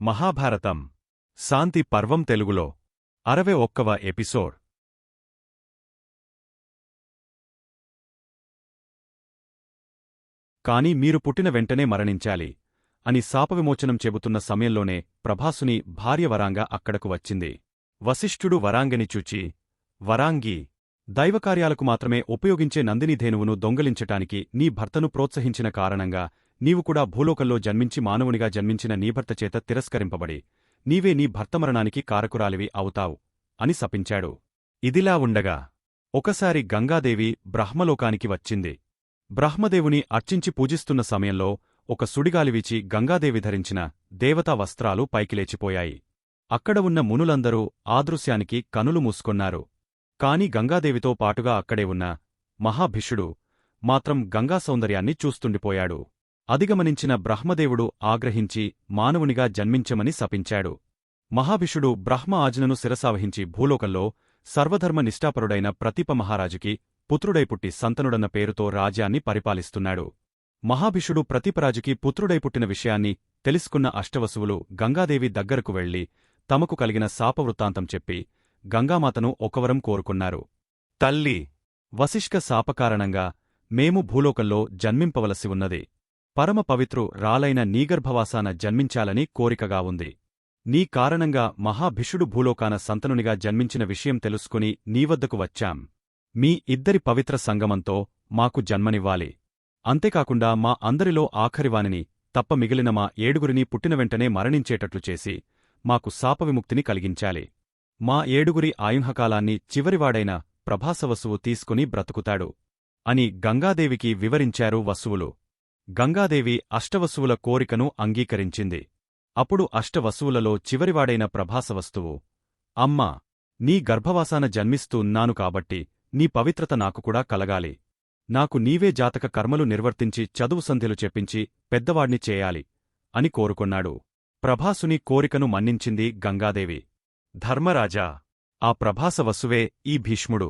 మహాభారతం శాంతి పర్వం తెలుగులో 61వ ఎపిసోడ్. కాని మీరు పుట్టిన వెంటనే మరణించాలి అని శాపవిమోచనం చెబుతున్న సమయంలోనే ప్రభాసుని భార్య వరాంగ అక్కడకు వచ్చింది. వశిష్ఠుడు వరాంగని చూచి, వరాంగీ, దైవకార్యాలకు మాత్రమే ఉపయోగించే నందినీధేనువును దొంగలించటానికి నీ భర్తను ప్రోత్సహించిన కారణంగా నీవు కూడా భూలోకంలో జన్మించి మానవునిగా జన్మించిన నీ భర్త చేత తిరస్కరింపబడి నీవే నీ భర్తమరణానికి కారకురాలివి అవుతావు అని శపించాడు. ఇదిలా ఉండగా ఒకసారి గంగాదేవి బ్రహ్మలోకానికి వచ్చింది. బ్రహ్మదేవుని అర్చించి పూజిస్తున్న సమయంలో ఒక సుడిగాలివీచి గంగాదేవి ధరించిన దేవతా వస్త్రాలు పైకిలేచిపోయాయి. అక్కడ ఉన్న మునులందరూ ఆ దృశ్యానికి కనులు మూసుకొన్నారు. కాని గంగాదేవితో పాటుగా అక్కడే ఉన్న మహాభిషుడు మాత్రం గంగా సౌందర్యాన్ని చూస్తుండిపోయాడు. అదిగమనించిన బ్రహ్మదేవుడు ఆగ్రహించి మానవునిగా జన్మించమని శపించాడు. మహాభిషుడు బ్రహ్మ ఆజ్ఞను శిరసావహించి భూలోకంలో సర్వధర్మ నిష్ఠాపరుడైన ప్రతిప మహారాజుకి పుత్రుడై పుట్టి సంతనుడన్న పేరుతో రాజ్యాన్ని పరిపాలిస్తున్నాడు. మహాభిషుడు ప్రతిపరాజుకి పుత్రుడై పుట్టిన విషయాన్ని తెలుసుకున్న అష్టవసువులు గంగాదేవి దగ్గరకు వెళ్లి తమకు కలిగిన శాపవృత్తాంతం చెప్పి గంగామాతను ఒకవరం కోరుకున్నారు. తల్లి, వశిష్ఠ శాపకారణంగా మేము భూలోకంలో జన్మింపవలసి ఉన్నది. పరమ పవిత్రు రాలైన నీగర్భవాసాన జన్మించాలని కోరికగా ఉంది. నీ కారణంగా మహాభిషుడు భూలోకాన సంతనునిగా జన్మించిన విషయం తెలుసుకుని నీవద్దకు వచ్చాం. మీ ఇద్దరి పవిత్ర సంగమంతో మాకు జన్మనివ్వాలి. అంతేకాకుండా మా అందరిలో ఆఖరివానిని తప్ప మిగిలిన మా ఏడుగురిని పుట్టిన వెంటనే మరణించేటట్లు చేసి మాకు శాపవిముక్తిని కలిగించాలి. మా ఏడుగురి ఆయుంహకాలాన్ని చివరివాడైన ప్రభాసవసువు తీసుకుని బ్రతుకుతాడు అని గంగాదేవికి వివరించారు వసువులు. గంగాదేవి అష్టవసువుల కోరికను అంగీకరించింది. అప్పుడు అష్టవసువులలో చివరివాడైన ప్రభాసవస్తువు, అమ్మా, నీ గర్భవాసాన జన్మిస్తున్నాను కాబట్టి నీ పవిత్రత నాకు కూడా కలగాలి. నాకు నీవే జాతక కర్మలు నిర్వర్తించి చదువు సంధ్యలు చెప్పించి పెద్దవాడ్ని చేయాలి అని కోరుకొన్నాడు. ప్రభాసుని కోరికను మన్నించింది గంగాదేవి. ధర్మరాజా, ఆ ప్రభాసవసువే ఈ భీష్ముడు.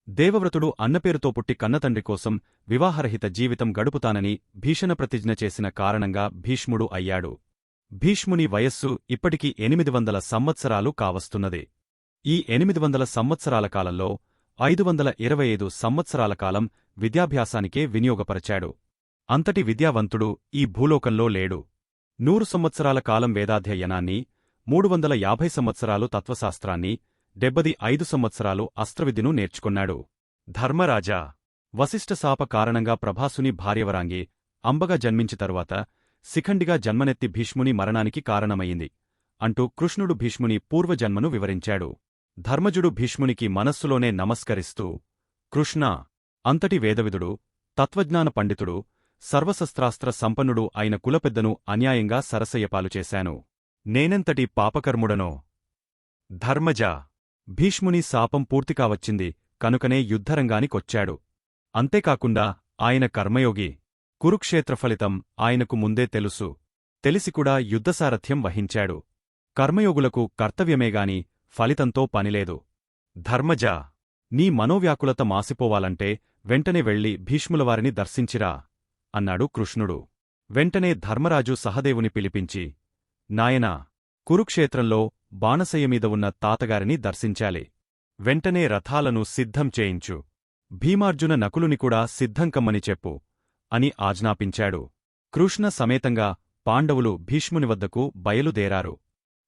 దేవవ్రతుడు అన్నపేరుతో పుట్టి కన్నతండ్రి కోసం వివాహరహిత జీవితం గడుపుతానని భీషణ ప్రతిజ్ఞ చేసిన కారణంగా భీష్ముడు అయ్యాడు. భీష్ముని వయస్సు ఇప్పటికి 800 సంవత్సరాలు కావస్తున్నది. ఈ 800 సంవత్సరాల కాలంలో 525 సంవత్సరాల కాలం విద్యాభ్యాసానికే వినియోగపరచాడు. అంతటి విద్యావంతుడు ఈ భూలోకంలో లేడు. 100 సంవత్సరాల కాలం వేదాధ్యయనాన్ని, 350 సంవత్సరాలు తత్వశాస్త్రాన్ని, 75 సంవత్సరాలు అస్త్రవిద్యను నేర్చుకున్నాడు. ధర్మరాజా, వశిష్ఠ శాప కారణంగా ప్రభాసుని భార్యవరాంగి అంబగా జన్మించి తరువాత శిఖండిగా జన్మనెత్తి భీష్ముని మరణానికి కారణమయ్యింది అంటూ కృష్ణుడు భీష్ముని పూర్వజన్మను వివరించాడు. ధర్మజుడు భీష్మునికి మనస్సులోనే నమస్కరిస్తూ, కృష్ణా, అంతటి వేదవిదుడు, తత్వజ్ఞాన పండితుడు, సర్వశస్త్రాస్త్ర సంపన్నుడు అయిన కులపెద్దను అన్యాయంగా సరసయ్యపాలు చేశాను. నేనెంతటి పాపకర్ముడనో. ధర్మజా, భీష్ముని శాపం పూర్తికావచ్చింది కనుకనే యుద్ధరంగానికొచ్చాడు. అంతేకాకుండా ఆయన కర్మయోగి. కురుక్షేత్ర ఫలితం ఆయనకు ముందే తెలుసు. తెలిసికూడా యుద్ధసారథ్యం వహించాడు. కర్మయోగులకు కర్తవ్యమేగాని ఫలితంతో పనిలేదు. ధర్మజా, నీ మనోవ్యాకులత మాసిపోవాలంటే వెంటనే వెళ్లి భీష్ములవారిని దర్శించిరా అన్నాడు కృష్ణుడు. వెంటనే ధర్మరాజు సహదేవుని పిలిపించి, నాయనా, కురుక్షేత్రంలో బాణశయ్యమీద ఉన్న తాతగారిని దర్శించాలి. వెంటనే రథాలను సిద్ధం చేయించు. భీమార్జున నకులుని కూడా సిద్ధంకమ్మని చెప్పు అని ఆజ్ఞాపించాడు. కృష్ణ సమేతంగా పాండవులు భీష్ముని వద్దకు బయలుదేరారు.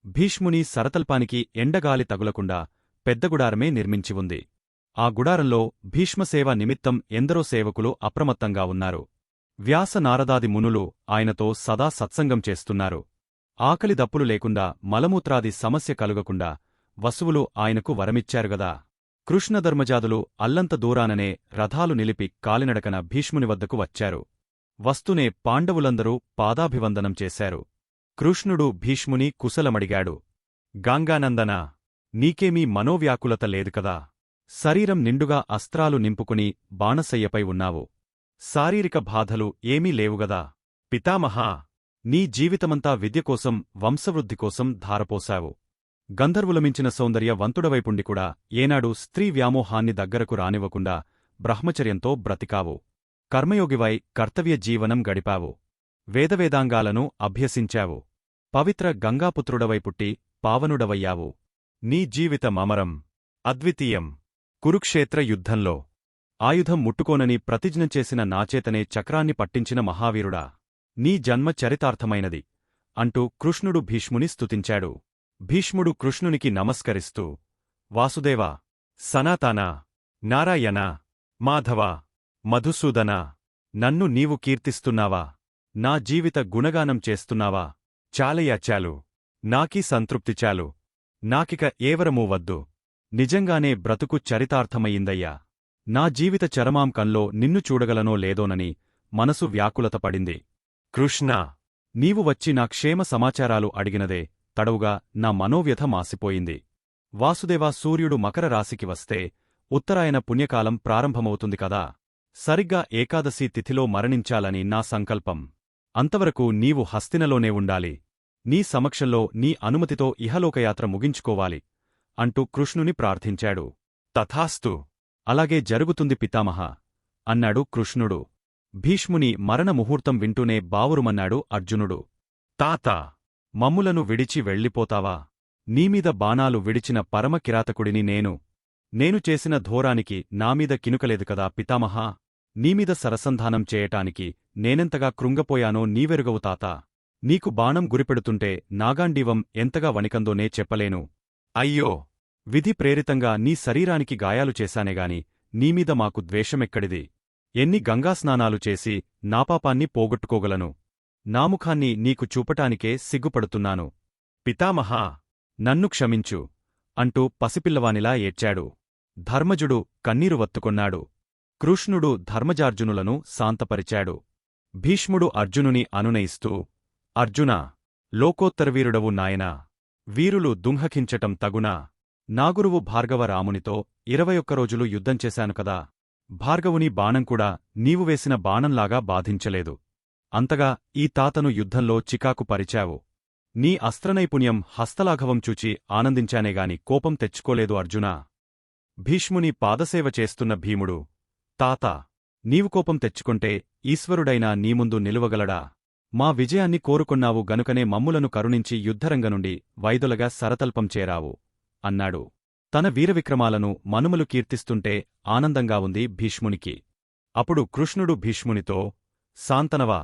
భీష్ముని సరతల్పానికి ఎండగాలి తగులకుండా పెద్దగుడారమే నిర్మించి ఉంది. ఆ గుడారంలో భీష్మసేవ నిమిత్తం ఎందరో సేవకులు అప్రమత్తంగా ఉన్నారు. వ్యాస నారదాది మునులు ఆయనతో సదా సత్సంగం చేస్తున్నారు. ఆకలి దప్పులు లేకుండా మలమూత్రాది సమస్య కలుగకుండా వసువులు ఆయనకు వరమిచ్చారుగదా. కృష్ణధర్మజాదులు అల్లంత దూరాననే రథాలు నిలిపి కాలినడకన భీష్ముని వద్దకు వచ్చారు. వస్తూనే పాండవులందరూ పాదాభివందనం చేశారు. కృష్ణుడు భీష్ముని కుశలమడిగాడు. గాంగానందనా, నీకేమీ మనోవ్యాకులత లేదు కదా. శరీరం నిండుగా అస్త్రాలు నింపుకుని బాణశయ్యపై ఉన్నావు. శారీరక బాధలు ఏమీ లేవుగదా. పితామహా, నీ జీవితమంతా విద్యకోసం, వంశవృద్ధికోసం ధారపోశావు. గంధర్వులమించిన సౌందర్య వంతుడవైపుండికూడా ఏనాడు స్త్రీ వ్యామోహాన్ని దగ్గరకు రానివ్వకుండా బ్రహ్మచర్యంతో బ్రతికావు. కర్మయోగివై కర్తవ్య జీవనం గడిపావు. వేదవేదాంగాలను అభ్యసించావు. పవిత్ర గంగాపుత్రుడవై పుట్టి పావనుడవయ్యావు. నీ జీవితమమరం, అద్వితీయం. కురుక్షేత్ర యుద్ధంలో ఆయుధం ముట్టుకోనని ప్రతిజ్ఞ చేసిన నాచేతనే చక్రాన్ని పట్టించిన మహావీరుడా! నీ జన్మ చరితార్థమైనది అంటూ కృష్ణుడు భీష్ముని స్తుతించాడు. భీష్ముడు కృష్ణునికి నమస్కరిస్తూ, వాసుదేవా, సనాతన, నారాయణ, మాధవ, మధుసూదన, నన్ను నీవు కీర్తిస్తున్నావా? నా జీవిత గుణగానం చేస్తున్నావా? చాలయ్యా చాలు. నాకీ సంతృప్తి చాలు. నాకిక ఏవరమూ వద్దు. నిజంగానే బ్రతుకు చరితార్థమయ్యిందయ్యా. నా జీవిత చరమాంకంలో నిన్ను చూడగలనో లేదోనని మనసు వ్యాకులత పడింది. కృష్ణా! నీవు వచ్చి నా క్షేమ సమాచారాలు అడిగినదే తడవుగా నా మనోవ్యథ మాసిపోయింది. వాసుదేవా, సూర్యుడు మకర రాశికి వస్తే ఉత్తరాయణ పుణ్యకాలం ప్రారంభమవుతుంది కదా. సరిగ్గా ఏకాదశి తిథిలో మరణించాలని నా సంకల్పం. అంతవరకు నీవు హస్తినలోనే ఉండాలి. నీ సమక్షంలో నీ అనుమతితో ఇహలోకయాత్ర ముగించుకోవాలి అంటూ కృష్ణుని ప్రార్థించాడు. తథాస్తు, అలాగే జరుగుతుంది పితామహ అన్నాడు కృష్ణుడు. భీష్ముని మరణ ముహూర్తం వింటూనే బావురుమన్నాడు అర్జునుడు. తాతా! మమ్ములను విడిచి వెళ్ళిపోతావా? నీమీద బాణాలు విడిచిన పరమ కిరాతకుడిని నేను చేసిన ఘోరానికి నామీద కినుకలేదు కదా పితామహా! నీమీద సరసంధానం చేయటానికి నేనెంతగా కృంగపోయానో నీవెరుగవు తాతా! నీకు బాణం గురిపెడుతుంటే నాగాండీవం ఎంతగా వణికందో నే చెప్పలేను. అయ్యో! విధి ప్రేరితంగా నీ శరీరానికి గాయాలు చేశానేగాని నీమీద మాకు ద్వేషమెక్కడిది? ఎన్ని గంగాస్నానాలు చేసి నాపాపాన్ని పోగొట్టుకోగలను? నాముఖాన్ని నీకు చూపటానికే సిగ్గుపడుతున్నాను. పితామహా! నన్ను క్షమించు అంటూ పసిపిల్లవానిలా ఏడ్చాడు. ధర్మజుడు కన్నీరు వత్తుకొన్నాడు. కృష్ణుడు ధర్మజార్జునులను శాంతపరిచాడు. భీష్ముడు అర్జునుని అనునయిస్తూ, అర్జునా! లోకోత్తరవీరుడవు నాయనా! వీరులు దుంహకించటం తగునా? నాగురువు భార్గవరామునితో 21 రోజులు యుద్ధం చేశాను కదా. భార్గవుని బాణంకూడా నీవు వేసిన బాణంలాగా బాధించలేదు. అంతగా ఈ తాతను యుద్ధంలో చికాకు పరిచావు. నీ అస్త్రనైపుణ్యం హస్తలాఘవం చూచి ఆనందించానేగాని కోపం తెచ్చుకోలేదు అర్జునా! భీష్ముని పాదసేవ చేస్తున్న భీముడు, తాతా! నీవు కోపం తెచ్చుకొంటే ఈశ్వరుడైనా నీముందు నిలువగలడా? మా విజయాన్ని కోరుకొన్నావు గనుకనే మమ్ములను కరుణించి యుద్ధరంగనుండి వైదొలగా సరతల్పం చేరావు అన్నాడు. తన వీరవిక్రమాలను మనుమలు కీర్తిస్తుంటే ఆనందంగా ఉంది భీష్మునికి. అప్పుడు కృష్ణుడు భీష్మునితో, శాంతనవా!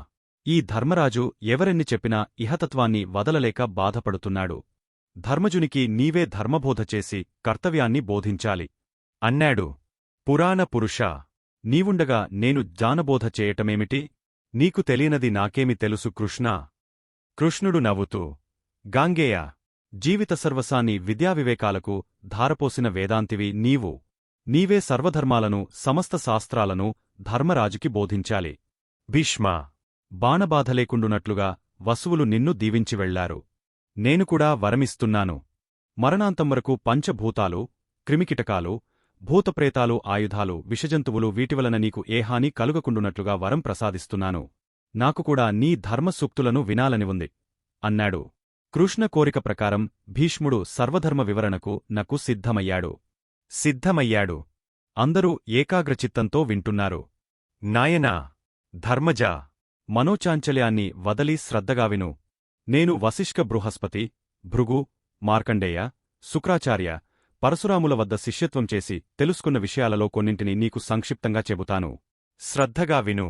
ఈ ధర్మరాజు ఎవరెన్ని చెప్పినా ఇహతత్వాన్ని వదలలేక బాధపడుతున్నాడు. ధర్మజునికి నీవే ధర్మబోధ చేసి కర్తవ్యాన్ని బోధించాలి అన్నాడు. పురాణ పురుషా! నీవుండగా నేను జానబోధ చేయటమేమిటి? నీకు తెలియనది నాకేమి తెలుసు కృష్ణా! కృష్ణుడు నవ్వుతూ, గాంగేయ! జీవిత సర్వసాన్ని విద్యావివేకాలకు ధారపోసిన వేదాంతివి నీవు. నీవే సర్వధర్మాలను సమస్త శాస్త్రాలను ధర్మరాజుకి బోధించాలి. భీష్మా! బాణబాధలేకుండునట్లుగా వసువులు నిన్ను దీవించి వెళ్లారు. నేనుకూడా వరమిస్తున్నాను. మరణాంతం వరకు పంచభూతాలు, క్రిమికిటకాలు, భూతప్రేతాలు, ఆయుధాలు, విషజంతువులు వీటివలన నీకు ఏ హాని కలుగకుండునట్లుగా వరం ప్రసాదిస్తున్నాను. నాకుకూడా నీ ధర్మసూక్తులను వినాలని ఉంది అన్నాడు. కృష్ణ కోరిక ప్రకారం భీష్ముడు సర్వధర్మ వివరణకు నకు సిద్ధమయ్యాడు. అందరూ ఏకాగ్రచిత్తంతో వింటున్నారు. నాయనా! ధర్మజా! మనోచాంచల్యాన్ని వదలి శ్రద్ధగా విను. నేను వశిష్ఠ, బృహస్పతి, భృగు, మార్కండేయ, శుక్రాచార్య, పరశురాముల వద్ద శిష్యత్వం చేసి తెలుసుకున్న విషయాలలో కొన్నింటిని నీకు సంక్షిప్తంగా చెబుతాను. శ్రద్ధగా విను.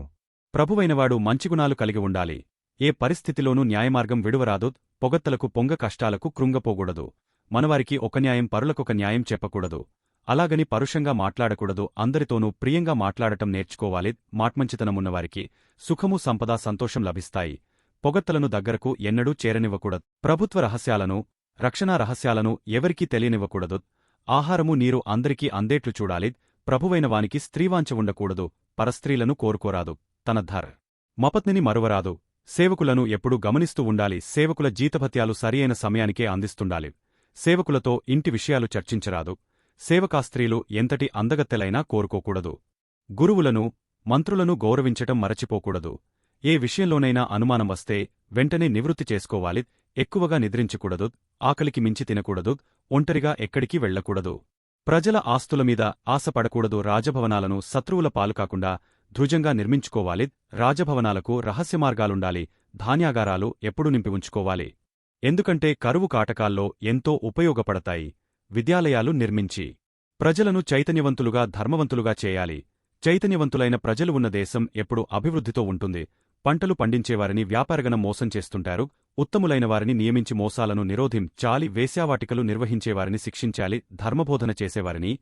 ప్రభువైనవాడు మంచిగుణాలు కలిగి ఉండాలి. ఏ పరిస్థితిలోనూ న్యాయమార్గం విడువరాదు. పొగత్తలకు పొంగ, కష్టాలకు కృంగపోకూడదు. మనవారికి ఒక న్యాయం పరులకొక న్యాయం చెప్పకూడదు. అలాగని పరుషంగా మాట్లాడకూడదు. అందరితోనూ ప్రియంగా మాట్లాడటం నేర్చుకోవాలి. మాట్మంచితనమున్నవారికి సుఖము, సంపద, సంతోషం లభిస్తాయి. పొగత్తలను దగ్గరకు ఎన్నడూ చేరనివ్వకూడదు. ప్రభుత్వ రహస్యాలను, రక్షణా రహస్యాలను ఎవరికీ తెలియనివ్వకూడదు. ఆహారము, నీరు అందరికీ అందేట్లు చూడాలి. ప్రభువైన వానికి స్త్రీవాంఛ ఉండకూడదు. పరస్త్రీలను కోరుకోరాదు. తన మపత్నిని మరువరాదు. సేవకులను ఎప్పుడూ గమనిస్తూ ఉండాలి. సేవకుల జీతభత్యాలు సరియైన సమయానికే అందిస్తుండాలి. సేవకులతో ఇంటి విషయాలు చర్చించరాదు. సేవకాస్త్రీలు ఎంతటి అందగత్తెలైనా కోరుకోకూడదు. గురువులను, మంత్రులను గౌరవించటం మరచిపోకూడదు. ఏ విషయంలోనైనా అనుమానం వస్తే వెంటనే నివృత్తి చేసుకోవాలి. ఎక్కువగా నిద్రించకూడదు. ఆకలికి మించి తినకూడదు. ఒంటరిగా ఎక్కడికి వెళ్లకూడదు. ప్రజల ఆస్తులమీద ఆశపడకూడదు. రాజభవనాలను శత్రువుల పాలుకాకుండా ధృజంగా నిర్మించుకోవాలి. రాజభవనాలకు రహస్యమార్గాలుండాలి. ధాన్యాగారాలు ఎప్పుడూ నింపి ఉంచుకోవాలి. ఎందుకంటే కరువు కాటకాల్లో ఎంతో ఉపయోగపడతాయి. విద్యాలయాలు నిర్మించి ప్రజలను చైతన్యవంతులుగా ధర్మవంతులుగా చేయాలి. చైతన్యవంతులైన ప్రజలు ఉన్న దేశం ఎప్పుడు అభివృద్ధితో ఉంటుంది. పంటలు పండించేవారిని వ్యాపారగణం మోసం చేస్తుంటారు. ఉత్తములైన వారిని నియమించి మోసాలను నిరోధించాలి. వేశ్యావాటికలు నిర్వహించేవారిని శిక్షించాలి. ధర్మబోధన చేసేవారిని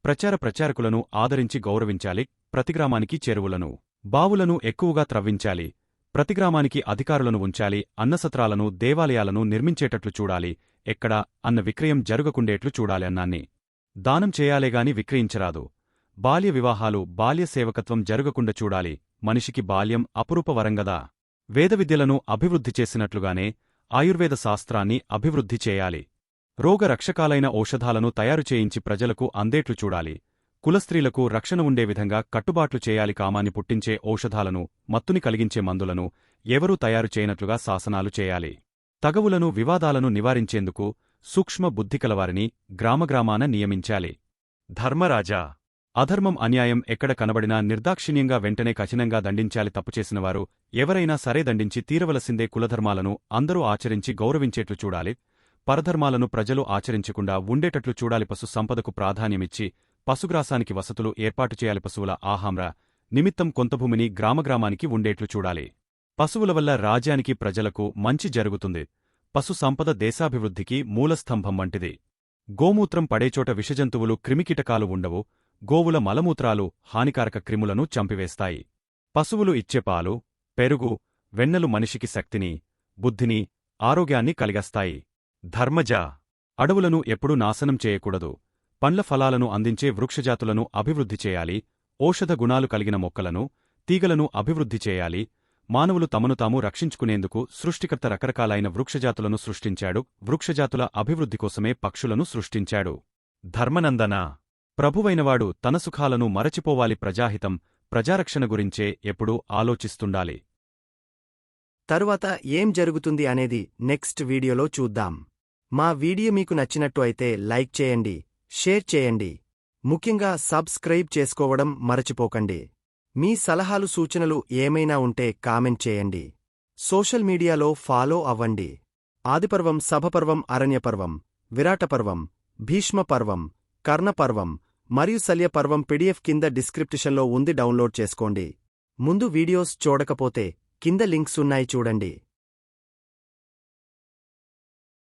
ప్రచారకులను ఆదరించి గౌరవించాలి. ప్రతిగ్రామానికి చెరువులను బావులను ఎక్కువగా త్రవ్వించాలి. ప్రతిగ్రామానికి అధికారులను ఉంచాలి. అన్నసత్రాలను దేవాలయాలను నిర్మించేటట్లు చూడాలి. ఎక్కడా అన్న విక్రయం జరగకుండేట్లు చూడాలి. అన్నాన్ని దానం చేయాలేగాని విక్రయించరాదు. బాల్య వివాహాలు బాల్య సేవకత్వం జరగకుండా చూడాలి. మనిషికి బాల్యం అపురూప వరంగదా. వేదవిద్యలను అభివృద్ధి చేసినట్లుగానే ఆయుర్వేద శాస్త్రాన్ని అభివృద్ధి చేయాలి. రోగరక్షకాలైన ఔషధాలను తయారు చేయించి ప్రజలకు అందేట్లు చూడాలి. కులస్త్రీలకు రక్షణ ఉండే విధంగా కట్టుబాట్లు చేయాలి. కామాన్ని పుట్టించే ఔషధాలను మత్తుని కలిగించే మందులను ఎవరూ తయారు చేయనట్లుగా శాసనాలు చేయాలి. తగవులను వివాదాలను నివారించేందుకు సూక్ష్మ బుద్ధికలవారిని గ్రామగ్రామాన నియమించాలి. ధర్మరాజా అధర్మం అన్యాయం ఎక్కడ కనబడినా నిర్దాక్షిణ్యంగా వెంటనే కఠినంగా దండించాలి. తప్పుచేసినవారు ఎవరైనా సరే దండించి తీరవలసిందే. కులధర్మాలను అందరూ ఆచరించి గౌరవించేట్లు చూడాలి. పరధర్మాలను ప్రజలు ఆచరించకుండా ఉండేటట్లు చూడాలి. పశు సంపదకు ప్రాధాన్యమిచ్చి పశుగ్రాసానికి వసతులు ఏర్పాటు చేయాలి. పశువుల ఆహార నిమిత్తం కొంత భూమిని గ్రామగ్రామానికి ఉండేట్లు చూడాలి. పశువుల వల్ల రాజ్యానికి ప్రజలకు మంచి జరుగుతుంది. పశు సంపద దేశాభివృద్ధికి మూలస్తంభం వంటిది. గోమూత్రం పడేచోట విషజంతువులు క్రిమికీటకాలు ఉండవు. గోవుల మలమూత్రాలు హానికారక క్రిములను చంపివేస్తాయి. పశువులు ఇచ్చే పాలు, పెరుగు, వెన్నెలు మనిషికి శక్తిని, బుద్ధిని, ఆరోగ్యాన్ని కలిగస్తాయి. ధర్మజా అడవులను ఎప్పుడూ నాశనం చేయకూడదు. పండ్ల ఫలాలను అందించే వృక్షజాతులను అభివృద్ధి చేయాలి. ఓషధ గుణాలు కలిగిన మొక్కలను, తీగలను అభివృద్ధి చేయాలి. మానవులు తమను తాము రక్షించుకునేందుకు సృష్టికర్త రకరకాలైన వృక్షజాతులను సృష్టించాడు. వృక్షజాతుల అభివృద్ధి కోసమే పక్షులను సృష్టించాడు. ధర్మనందన ప్రభువైనవాడు తన సుఖాలను మరచిపోవాలి. ప్రజాహితం, ప్రజారక్షణ గురించే ఎప్పుడూ ఆలోచిస్తుండాలి. తరువాత ఏం జరుగుతుంది అనేది నెక్స్ట్ వీడియోలో చూద్దాం. మా వీడియో మీకు నచ్చినట్టు అయితే లైక్ చేయండి, షేర్ చేయండి. ముఖ్యంగా సబ్స్క్రైబ్ చేసుకోవడం మరచిపోకండి. మీ సలహాలు సూచనలు ఏమైనా ఉంటే కామెంట్ చేయండి. సోషల్ మీడియాలో ఫాలో అవ్వండి. ఆదిపర్వం, సభపర్వం, అరణ్యపర్వం, విరాటపర్వం, భీష్మపర్వం, కర్ణపర్వం మరియు శల్యపర్వం పీడీఎఫ్ కింద డిస్క్రిప్షన్లో ఉంది, డౌన్లోడ్ చేసుకోండి. ముందు వీడియోస్ చూడకపోతే కింద లింక్స్ ఉన్నాయి, చూడండి.